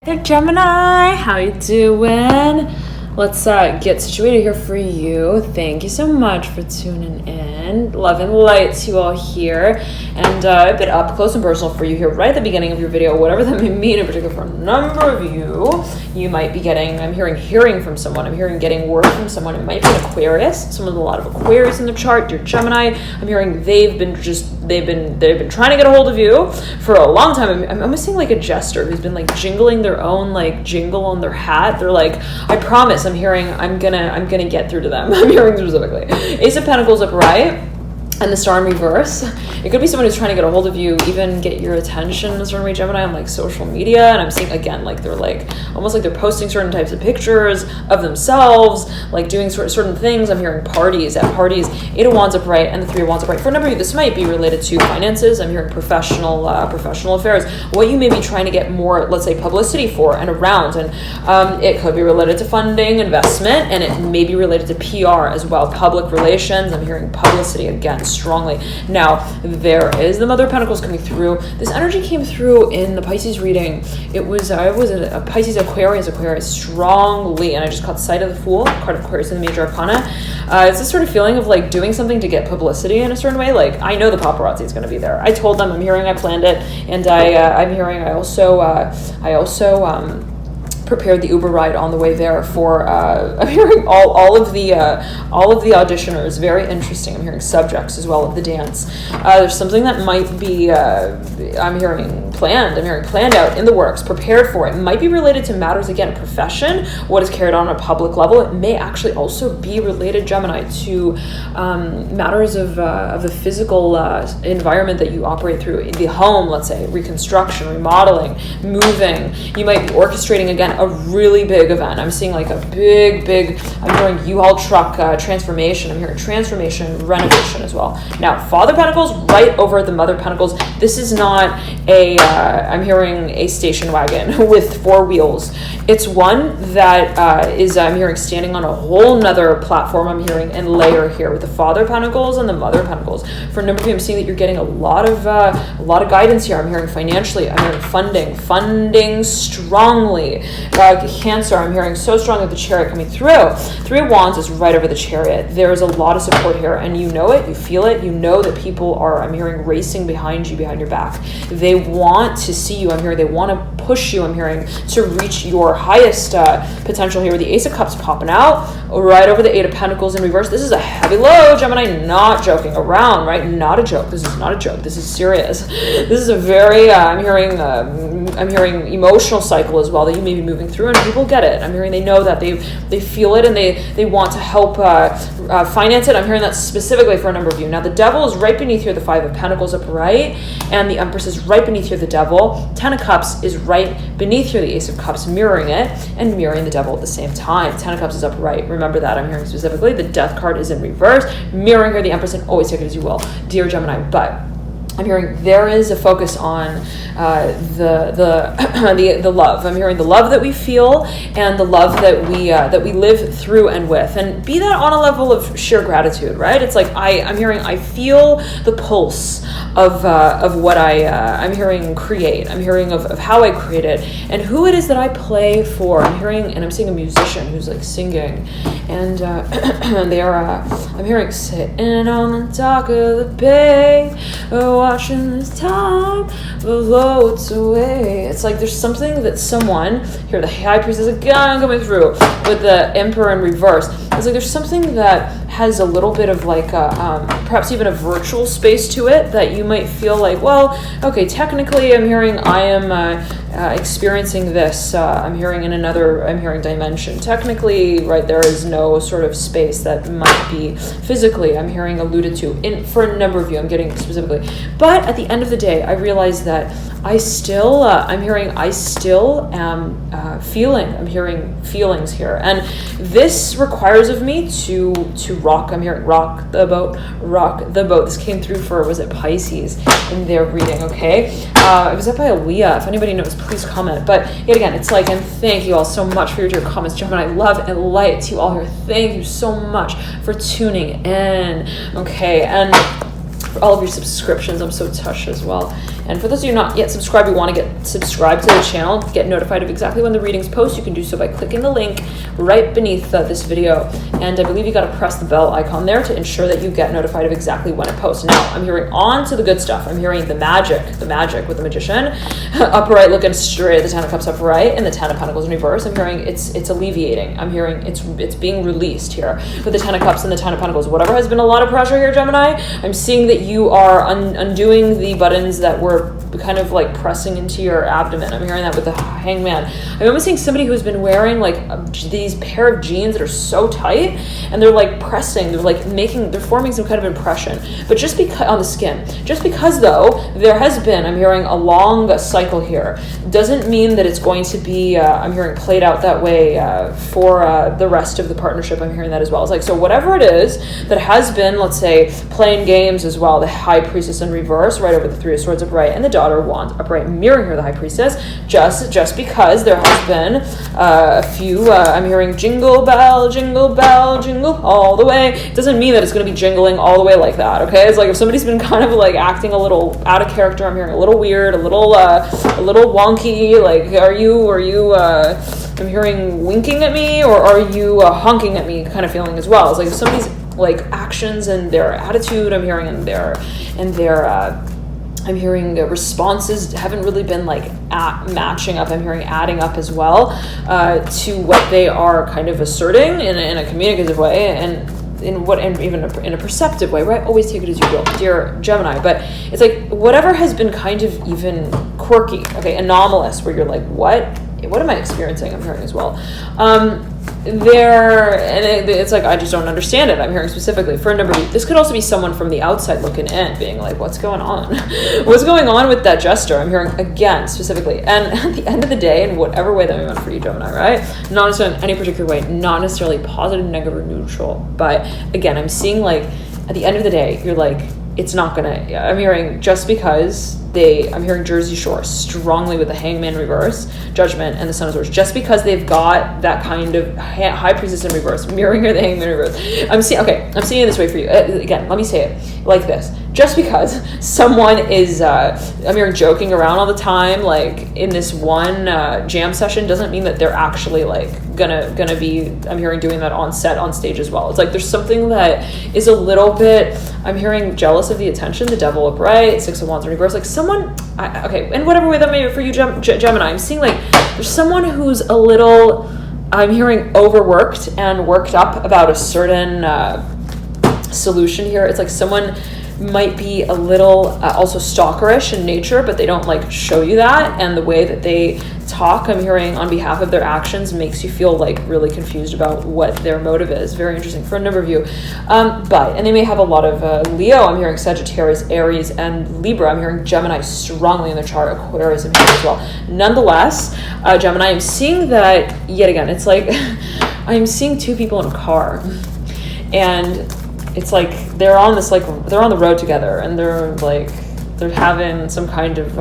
Hey Gemini, how you doing? Let's get situated here for you. Thank you so much for tuning in. Love and light to you all here. And a bit up close and personal for you here right at the beginning of your video, whatever that may mean in particular for a number of you. You might be getting, I'm hearing from someone. I'm hearing getting word from someone. It might be an Aquarius, someone with a lot of Aquarius in the chart. Dear Gemini, I'm hearing they've been trying to get a hold of you for a long time. I'm almost seeing like a jester who's been like jingling their own like jingle on their hat. They're like, I promise. I'm hearing I'm gonna get through to them. I'm hearing specifically. Ace of Pentacles upright and the Star in reverse. It could be someone who's trying to get a hold of you, even get your attention in a certain way, Gemini, on like social media. And I'm seeing again, like they're like almost like they're posting certain types of pictures of themselves, like doing certain things. I'm hearing parties. Eight of Wands upright and the Three of Wands upright. For a number of you, this might be related to finances. I'm hearing professional affairs. What you may be trying to get more, let's say, publicity for and around. And it could be related to funding, investment, and it may be related to PR as well. Public relations. I'm hearing publicity again strongly. Now, there is the Mother of Pentacles coming through. This energy came through in the Pisces reading. It was a Pisces Aquarius strongly, and I just caught sight of the Fool, card of Aquarius in the Major Arcana. It's this sort of feeling of like doing something to get publicity in a certain way. Like, I know the paparazzi is going to be there. I told them. I'm hearing I planned it, and I'm hearing I also prepared the Uber ride on the way there for I'm hearing all of the auditioners. Very interesting. I'm hearing subjects as well of the dance. There's something that might be I'm hearing planned out in the works, prepared for. It might be related to matters, again, profession, what is carried on a public level. It may actually also be related, Gemini, to matters of the physical environment that you operate through, the home, let's say, reconstruction, remodeling, moving. You might be orchestrating, again, a really big event. I'm seeing like a big, I'm hearing U-Haul truck transformation. I'm hearing transformation, renovation as well. Now, Father Pentacles right over the Mother Pentacles. This is not I'm hearing a station wagon with four wheels. It's one that is, I'm hearing, standing on a whole nother platform. I'm hearing and layer here with the Father Pentacles and the Mother Pentacles. For a number of you, I'm seeing that you're getting a lot of guidance here. I'm hearing financially. I'm hearing funding strongly. Cancer, I'm hearing so strong with the Chariot coming through. Three of Wands is right over the Chariot. There's a lot of support here, and you know it, you feel it, you know that people are, I'm hearing, racing behind you, behind your back. They want to see you, I'm hearing, they want to push you, I'm hearing, to reach your highest potential here with the Ace of Cups popping out, right over the Eight of Pentacles in reverse. This is a heavy load, Gemini, not joking around, right? Not a joke. This is not a joke. This is serious. This is a very, I'm hearing emotional cycle as well that you may be moving through, and people get it. I'm hearing they know that they feel it, and they want to help finance it. I'm hearing that specifically for a number of you. Now, the Devil is right beneath here, the Five of Pentacles upright, and the Empress is right beneath here, the Devil. Ten of Cups is right beneath here, the Ace of Cups, mirroring it and mirroring the Devil at the same time. Ten of Cups is upright. Remember that. I'm hearing specifically the Death card is in reverse, mirroring her, the Empress, and always take it as you will, dear Gemini. But I'm hearing there is a focus on the love. I'm hearing the love that we feel and the love that we live through and with, and be that on a level of sheer gratitude, right? It's like I'm hearing I feel the pulse of what I'm hearing create. I'm hearing of how I create it and who it is that I play for. I'm hearing, and I'm seeing a musician who's like singing, and I'm hearing sitting on the dock of the bay, watching this time floats away. It's like there's something that someone here, the High Priestess again coming through with the Emperor in reverse. It's like there's something that has a little bit of like perhaps even a virtual space to it that you might feel like, well, okay, technically I'm hearing I am experiencing this. I'm hearing in another, I'm hearing dimension. Technically, right, there is no sort of space that might be physically, I'm hearing alluded to for a number of you. I'm getting specifically, but at the end of the day, I realize that I still am feeling. I'm hearing feelings here, and this requires of me to rock. I'm hearing rock the boat. This came through for, was it Pisces in their reading? Okay, it was up by Aaliyah. If anybody knows, please comment. But yet again, it's like, and thank you all so much for your dear comments, Gemini. Love and light to you all here. Thank you so much for tuning in. Okay, and for all of your subscriptions, I'm so touched as well. And for those of you not yet subscribed, you want to get subscribed to the channel, get notified of exactly when the readings post, you can do so by clicking the link right beneath this video. And I believe you got to press the bell icon there to ensure that you get notified of exactly when it posts. Now, I'm hearing on to the good stuff. I'm hearing the magic with the Magician, upright, looking straight at the Ten of Cups upright, and the Ten of Pentacles in reverse. I'm hearing it's alleviating. I'm hearing it's being released here with the Ten of Cups and the Ten of Pentacles. Whatever has been a lot of pressure here, Gemini, I'm seeing that you are undoing the buttons that were kind of like pressing into your abdomen. I'm hearing that with the Hangman. I'm almost seeing somebody who's been wearing like these pair of jeans that are so tight, and they're like pressing, they're forming some kind of impression. But just because on the skin, just because though there has been, I'm hearing a long cycle here, doesn't mean that it's going to be, I'm hearing played out that way for the rest of the partnership. I'm hearing that as well. It's like, so whatever it is that has been, let's say, playing games as well, the High Priestess in reverse, right over the Three of Swords upright, and the Daughter of Wands upright, mirroring her, the High Priestess, just because there has been a few, I'm hearing jingle bell, jingle all the way, doesn't mean that it's going to be jingling all the way like that, okay? It's like if somebody's been kind of like acting a little out of character, I'm hearing a little weird, a little wonky, like are you I'm hearing winking at me, or are you honking at me kind of feeling as well. It's like if somebody's like actions and their attitude, I'm hearing, and their I'm hearing responses haven't really been like matching up. I'm hearing adding up as well to what they are kind of asserting in a communicative way, and even in a perceptive way, right? Always take it as you will, dear Gemini. But it's like whatever has been kind of even quirky, okay, anomalous, where you're like, what am I experiencing? I'm hearing as well. It's like I just don't understand it. I'm hearing specifically for a number of, this could also be someone from the outside looking in, being like, what's going on? What's going on with that gesture? I'm hearing again specifically, and at the end of the day, in whatever way that we want for you, Gemini, right? Not necessarily in any particular way, not necessarily positive, negative, or neutral, but again, I'm seeing like at the end of the day, you're like, it's not gonna, I'm hearing just because I'm hearing Jersey Shore strongly with the Hangman reverse, Judgment, and the Son of Swords, just because they've got that kind of High Priestess in reverse, mirroring her, the Hangman reverse. I'm seeing it this way for you. Again, let me say it like this. Just because someone is, I'm hearing joking around all the time, like in this one jam session, doesn't mean that they're actually like gonna be, I'm hearing, doing that on set, on stage as well. It's like there's something that is a little bit, I'm hearing jealous of the attention, the Devil upright, Six of Wands in reverse, like someone, in whatever way that may be for you, Gemini, I'm seeing like there's someone who's a little, I'm hearing, overworked and worked up about a certain solution here. It's like someone might be a little also stalkerish in nature, but they don't like show you that, and the way that they talk, I'm hearing, on behalf of their actions makes you feel like really confused about what their motive is. Very interesting for a number of you. And they may have a lot of Leo, I'm hearing Sagittarius, Aries, and Libra. I'm hearing Gemini strongly in their chart, Aquarius I'm hearing as well. Nonetheless, Gemini, I'm seeing that yet again, it's like I'm seeing two people in a car, and it's like they're on the road together, and they're having some kind of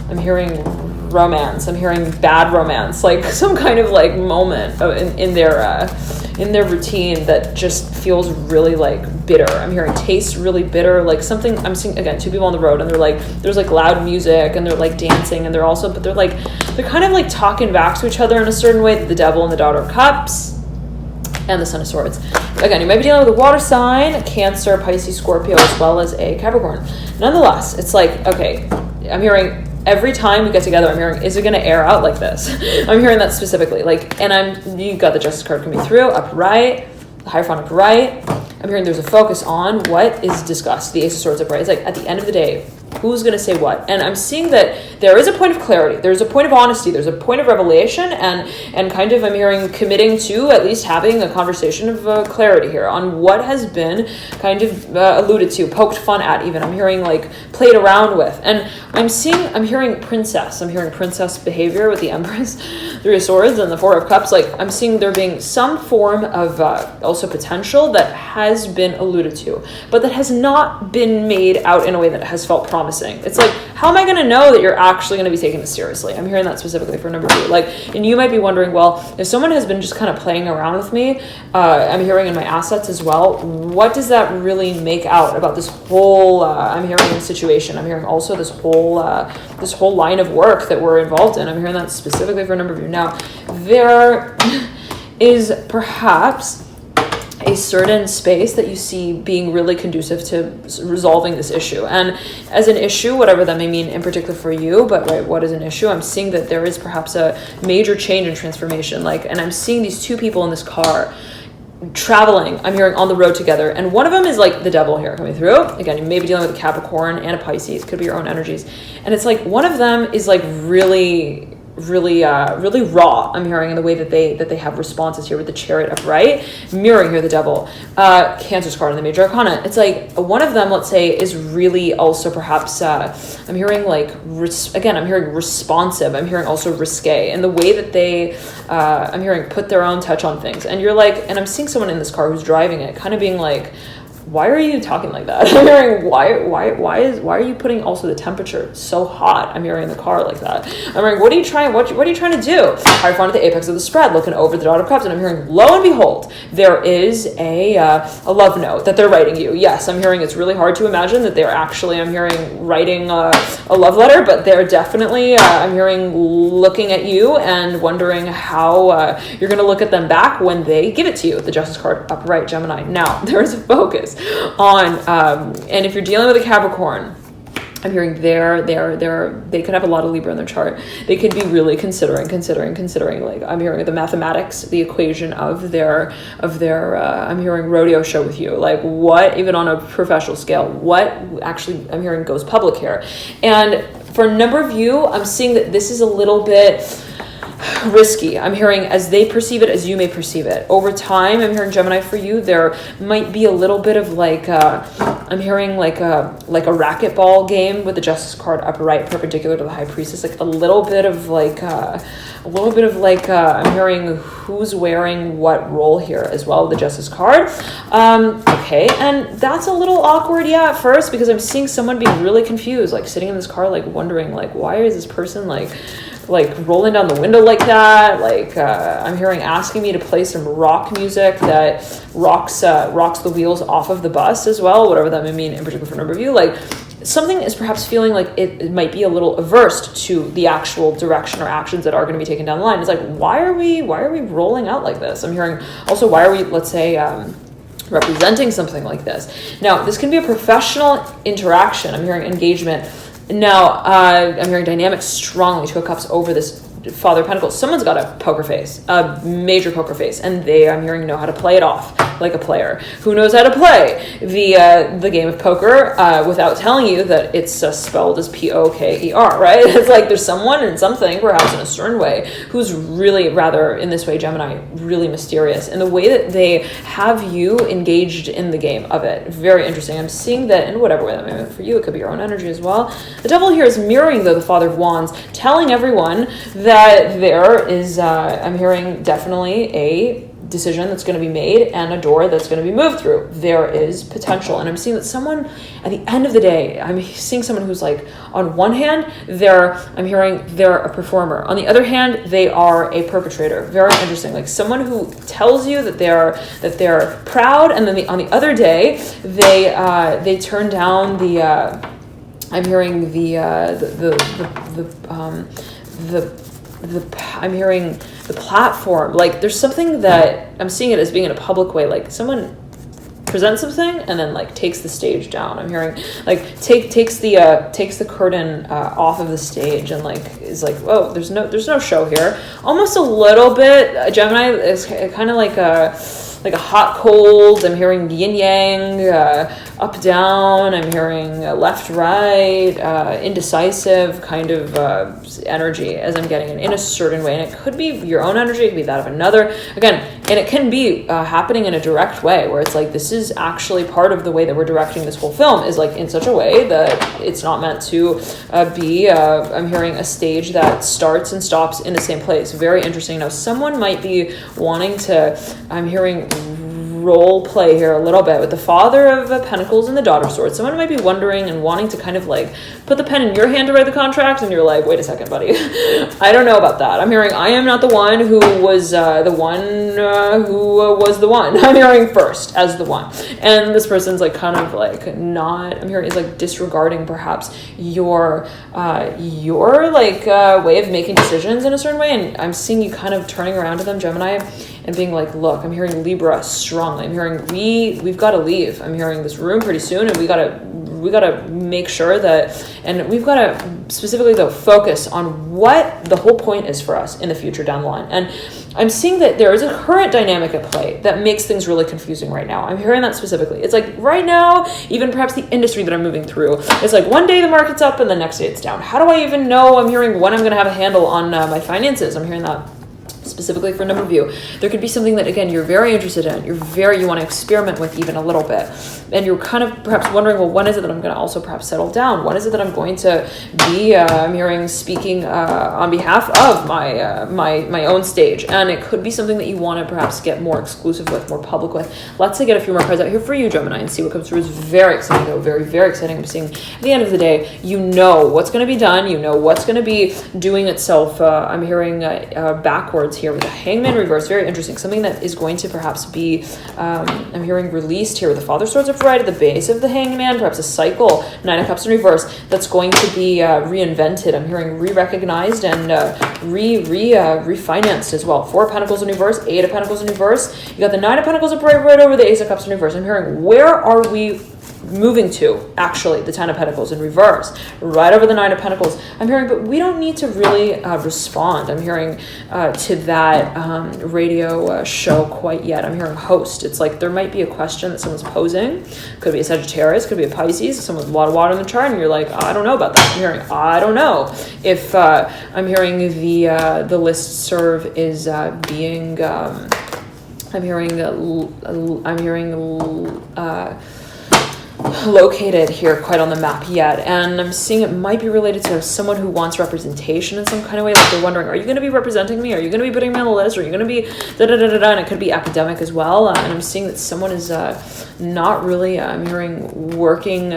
I'm hearing romance, I'm hearing bad romance, like some kind of like moment in their routine that just feels really like bitter. I'm hearing tastes really bitter, like something. I'm seeing again two people on the road, and they're like, there's like loud music, and they're like dancing, and they're kind of like talking back to each other in a certain way. The Devil and the Daughter of Cups and the Son of Swords. Again, you might be dealing with a water sign, Cancer, Pisces, Scorpio, as well as a Capricorn. Nonetheless, it's like, okay, I'm hearing every time we get together, I'm hearing, is it going to air out like this? I'm hearing that specifically. Like, and you got the Justice card coming through, upright, the Hierophant upright. I'm hearing there's a focus on what is discussed, the Ace of Swords upright. It's like, at the end of the day, who's going to say what? And I'm seeing that there is a point of clarity. There's a point of honesty. There's a point of revelation, and kind of, I'm hearing, committing to at least having a conversation of clarity here on what has been kind of alluded to, poked fun at even. I'm hearing like played around with. And I'm hearing princess. I'm hearing princess behavior with the Empress, Three of Swords, and the Four of Cups. Like, I'm seeing there being some form of also potential that has been alluded to, but that has not been made out in a way that has felt promising promising. It's like, how am I going to know that you're actually going to be taking this seriously? I'm hearing that specifically for number 2. Like, and you might be wondering, well, if someone has been just kind of playing around with me, I'm hearing in my assets as well, what does that really make out about this whole, I'm hearing situation. I'm hearing also this whole line of work that we're involved in. I'm hearing that specifically for a number of you. Now, there is perhaps a certain space that you see being really conducive to resolving this issue. And as an issue, whatever that may mean in particular for you, but right, what is an issue? I'm seeing that there is perhaps a major change and transformation. And I'm seeing these 2 people in this car traveling, I'm hearing on the road together. And one of them is like the devil here coming through. Again, you may be dealing with a Capricorn and a Pisces, could be your own energies. And it's like, one of them is like really raw, I'm hearing, in the way that they have responses here with the Chariot upright, mirroring here the devil, Cancer's card in the major arcana. It's like one of them, let's say, is really also perhaps, I'm hearing like, again, I'm hearing responsive, I'm hearing also risque, and the way that they, I'm hearing put their own touch on things. And you're like, and I'm seeing someone in this car who's driving it, kind of being like, why are you talking like that? I'm hearing, why are you putting also the temperature so hot? I'm hearing in the car like that. I'm hearing, what are you trying to do? Hierophant at the apex of the spread, looking over the Dot of Cups, and I'm hearing, lo and behold, there is a love note that they're writing you. Yes, I'm hearing it's really hard to imagine that they're actually, I'm hearing, writing a love letter, but they're definitely, I'm hearing, looking at you and wondering how you're going to look at them back when they give it to you. The Justice card upright, Gemini. Now, there's a focus on, and if you're dealing with a Capricorn, I'm hearing they could have a lot of Libra in their chart. They could be really considering, like, I'm hearing the mathematics, the equation of their I'm hearing rodeo show with you. Like, what, even on a professional scale, what actually, I'm hearing, goes public here. And for a number of you, I'm seeing that this is a little bit risky. I'm hearing, as they perceive it, as you may perceive it. Over time, I'm hearing, Gemini, for you, there might be a little bit of like, I'm hearing like a racquetball game with the Justice card upright, perpendicular to the High Priestess. Like a little bit of like, I'm hearing who's wearing what role here as well, the Justice card. Okay, and that's a little awkward, yeah, at first, because I'm seeing someone being really confused, like sitting in this car, like wondering, like, why is this person like rolling down the window like that? Like, I'm hearing asking me to play some rock music that rocks the wheels off of the bus as well, whatever that may mean in particular for a number of you. Like, something is perhaps feeling like it might be a little averse to the actual direction or actions that are going to be taken down the line. It's like, why are we rolling out like this? I'm hearing also, why are we, let's say, representing something like this? Now, this can be a professional interaction. I'm hearing engagement. Now, I'm hearing dynamics strongly, 2 of Cups over this Father of Pentacles. Someone's got a poker face, a major poker face, and they, I'm hearing, know how to play it off like a player who knows how to play the game of poker without telling you that it's spelled as Poker, right? It's like there's someone and something, perhaps in a certain way, who's really, rather in this way, Gemini, really mysterious in the way that they have you engaged in the game of it. Very interesting. I'm seeing that in whatever way that may be for you. It could be your own energy as well. The Devil here is mirroring, though, the Father of Wands, telling everyone that there is, I'm hearing, definitely a decision that's going to be made and a door that's going to be moved through. There is potential. And I'm seeing that someone, at the end of the day, I'm seeing someone who's like, on one hand, I'm hearing they're a performer. On the other hand, they are a perpetrator. Very interesting. Like someone who tells you that they're proud, and then on the other day, they turn down I'm hearing I'm hearing the platform. Like there's something that I'm seeing it as being in a public way. Like someone presents something and then like takes the stage down. I'm hearing like takes the curtain off of the stage and like is like, whoa, there's no show here. Almost a little bit. Gemini is kind of like a hot cold. I'm hearing yin yang, up down. I'm hearing left right, indecisive kind of energy as I'm getting it in a certain way. And it could be your own energy, it could be that of another. Again, and it can be happening in a direct way where it's like this is actually part of the way that we're directing this whole film is like in such a way that it's not meant to be, I'm hearing a stage that starts and stops in the same place. Very interesting. Now, someone might be wanting to, I'm hearing role play here a little bit with the Father of Pentacles and the Daughter of Swords. Someone might be wondering and wanting to kind of like put the pen in your hand to write the contract, and you're like, wait a second, buddy. I don't know about that. I'm hearing I am not the one who was the one. I'm hearing first as the one. And this person's like kind of like not, I'm hearing is like disregarding perhaps your like way of making decisions in a certain way. And I'm seeing you kind of turning around to them, Gemini, and being like, look, I'm hearing Libra strongly. I'm hearing we've got to leave. I'm hearing this room pretty soon, and we got to make sure that, and we've got to specifically though focus on what the whole point is for us in the future down the line. And I'm seeing that there is a current dynamic at play that makes things really confusing right now. I'm hearing that specifically. It's like right now, even perhaps the industry that I'm moving through, it's like one day the market's up and the next day it's down. How do I even know? I'm hearing when I'm going to have a handle on my finances. I'm hearing that specifically for a number of you. There could be something that, again, you're very interested in, you want to experiment with even a little bit. And you're kind of perhaps wondering, well, when is it that I'm going to also perhaps settle down? When is it that I'm going to be, I'm hearing, speaking on behalf of my own stage? And it could be something that you want to perhaps get more exclusive with, more public with. Let's say get a few more cards out here for you, Gemini, and see what comes through. It's very exciting, though. Very, very exciting. I'm seeing at the end of the day, you know what's going to be done. You know what's going to be doing itself. I'm hearing backwards here with the Hangman reverse. Very interesting. Something that is going to perhaps be, I'm hearing released here with the Father Swords upright at the base of the Hangman, perhaps a cycle, Nine of Cups in reverse, that's going to be reinvented. I'm hearing re-recognized and refinanced as well. Four of Pentacles in reverse, Eight of Pentacles in reverse. You got the Nine of Pentacles upright right over the Ace of Cups in reverse. I'm hearing, where are we moving to? Actually, the Ten of Pentacles in reverse, right over the Nine of Pentacles. I'm hearing, but we don't need to really respond. I'm hearing to that radio show quite yet. I'm hearing host. It's like there might be a question that someone's posing. Could be a Sagittarius, could be a Pisces, someone with a lot of water in the chart, and you're like, I don't know about that. I'm hearing, I don't know. If I'm hearing the list serve is being, I'm hearing located here quite on the map yet, and I'm seeing it might be related to someone who wants representation in some kind of way. Like they're wondering, are you going to be representing me? Are you going to be putting me on the list? Are you going to be da-da-da-da-da? And it could be academic as well. And I'm seeing that someone is not really, I'm hearing, working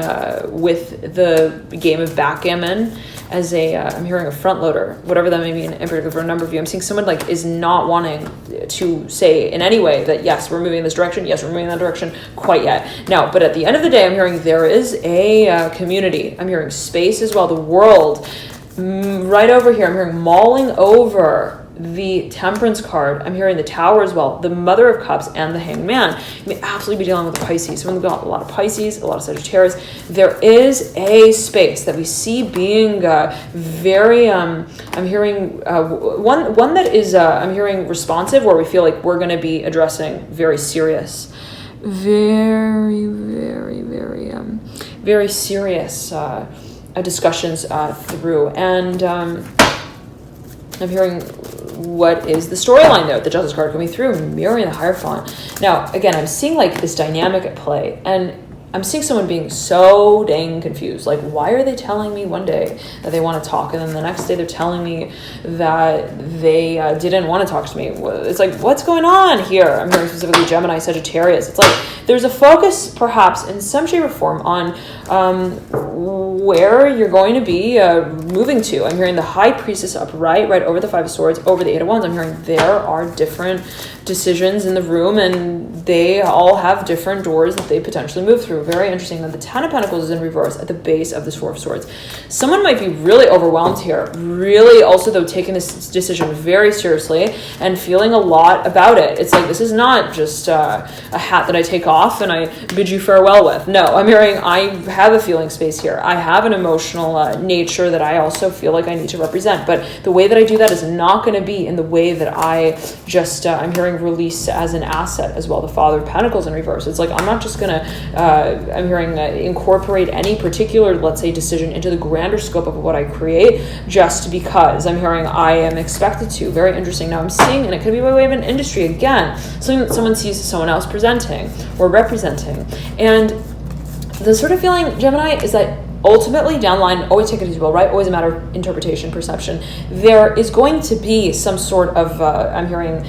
with the game of backgammon as a, I'm hearing a front loader, whatever that may mean in particular for a number of you. I'm seeing someone like is not wanting to say in any way that, yes, we're moving in this direction. Yes, we're moving in that direction quite yet. Now, but at the end of the day, I'm hearing there is a community. I'm hearing space as well, the world. Right over here, I'm hearing mulling over the Temperance card. I'm hearing the Tower as well, the Mother of Cups, and the Hanged Man. You may absolutely be dealing with the Pisces. Someone who's got a lot of Pisces, a lot of Sagittarius. There is a space that we see being very, I'm hearing one that is, I'm hearing responsive, where we feel like we're going to be addressing very serious, very serious discussions through. And I'm hearing, what is the storyline though? The Justice card coming through, mirroring the Hierophant. Now, again, I'm seeing like this dynamic at play, and I'm seeing someone being so dang confused. Like, why are they telling me one day that they want to talk, and then the next day they're telling me that they didn't want to talk to me? It's like, what's going on here? I'm hearing specifically Gemini, Sagittarius. It's like there's a focus, perhaps, in some shape or form on where you're going to be moving to. I'm hearing the High Priestess upright, right over the Five of Swords, over the Eight of Wands. I'm hearing there are different decisions in the room, and they all have different doors that they potentially move through. Very interesting that the Ten of Pentacles is in reverse at the base of this Four of Swords. Someone might be really overwhelmed here, really also though taking this decision very seriously and feeling a lot about it. It's like, this is not just a hat that I take off and I bid you farewell with. No, I'm hearing I have a feeling space here. I have an emotional nature that I also feel like I need to represent, but the way that I do that is not going to be in the way that I just, I'm hearing release as an asset as well. The Father of Pentacles in reverse. It's like, I'm not just going to, I'm hearing incorporate any particular, let's say, decision into the grander scope of what I create just because I'm hearing I am expected to. Very interesting. Now I'm seeing, and it could be by way of an industry again, something that someone sees someone else presenting or representing. And the sort of feeling, Gemini, is that ultimately down the line, always take it as you will, right? Always a matter of interpretation, perception. There is going to be some sort of, I'm hearing,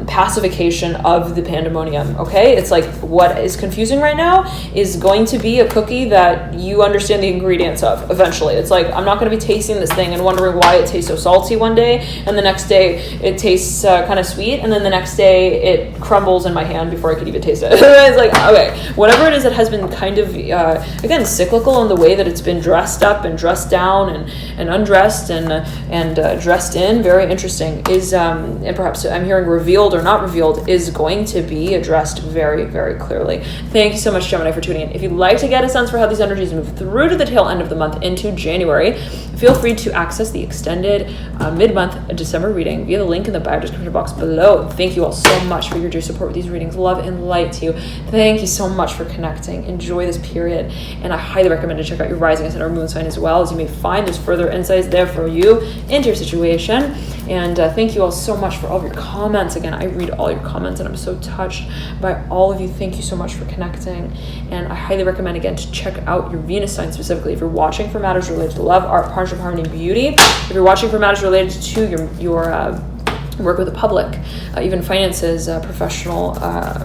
pacification of the pandemonium, okay? It's like what is confusing right now is going to be a cookie that you understand the ingredients of eventually. It's like, I'm not going to be tasting this thing and wondering why it tastes so salty one day, and the next day it tastes kind of sweet, and then the next day it crumbles in my hand before I could even taste it. It's like, okay, whatever it is that has been kind of, again, cyclical in the way that it's been dressed up and dressed down and undressed and dressed in, very interesting, is, and perhaps I'm hearing revealed or not revealed, is going to be addressed very, very clearly. Thank you so much, Gemini, for tuning in. If you'd like to get a sense for how these energies move through to the tail end of the month into January, feel free to access the extended mid-month December reading via the link in the bio description box below. Thank you all so much for your due support with these readings. Love and light to you. Thank you so much for connecting. Enjoy this period, and I highly recommend to check out your rising ascendant or moon sign as well, as you may find there's further insights there for you into your situation. And thank you all so much for all of your comments. Again, I read all your comments and I'm so touched by all of you. Thank you so much for connecting. And I highly recommend, again, to check out your Venus sign specifically. If you're watching for matters related to love, art, partnership, harmony, and beauty. If you're watching for matters related to your work with the public, even finances, professional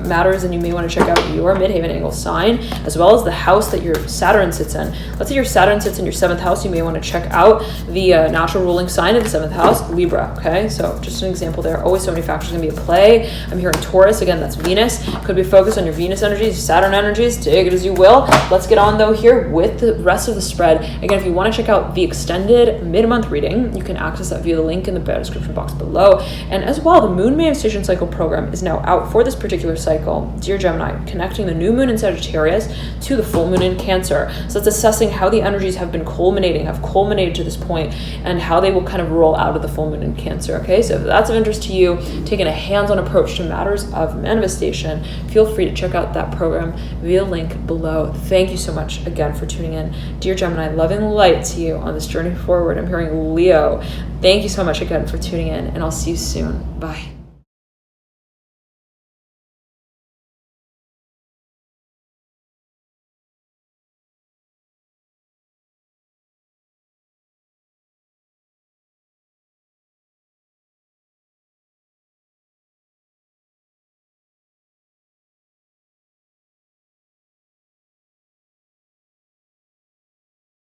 matters, and you may want to check out your midheaven angle sign, as well as the house that your Saturn sits in. Let's say your Saturn sits in your 7th house, you may want to check out the natural ruling sign of the 7th house, Libra, okay? So just an example there. Always so many factors going to be at play. I'm hearing Taurus, again, that's Venus. Could be focused on your Venus energies, Saturn energies, take it as you will. Let's get on, though, here with the rest of the spread. Again, if you want to check out the extended mid-month reading, you can access that via the link in the bio description box below. And as well, the Moon Manifestation Cycle program is now out for this particular cycle. Dear Gemini, connecting the new moon in Sagittarius to the full moon in Cancer. So it's assessing how the energies have culminated to this point, and how they will kind of roll out of the full moon in Cancer. Okay, so if that's of interest to you, taking a hands-on approach to matters of manifestation, feel free to check out that program via link below. Thank you so much again for tuning in. Dear Gemini, love and light to you on this journey forward. I'm hearing Leo. Thank you so much again for tuning in, and I'll see you soon. Bye.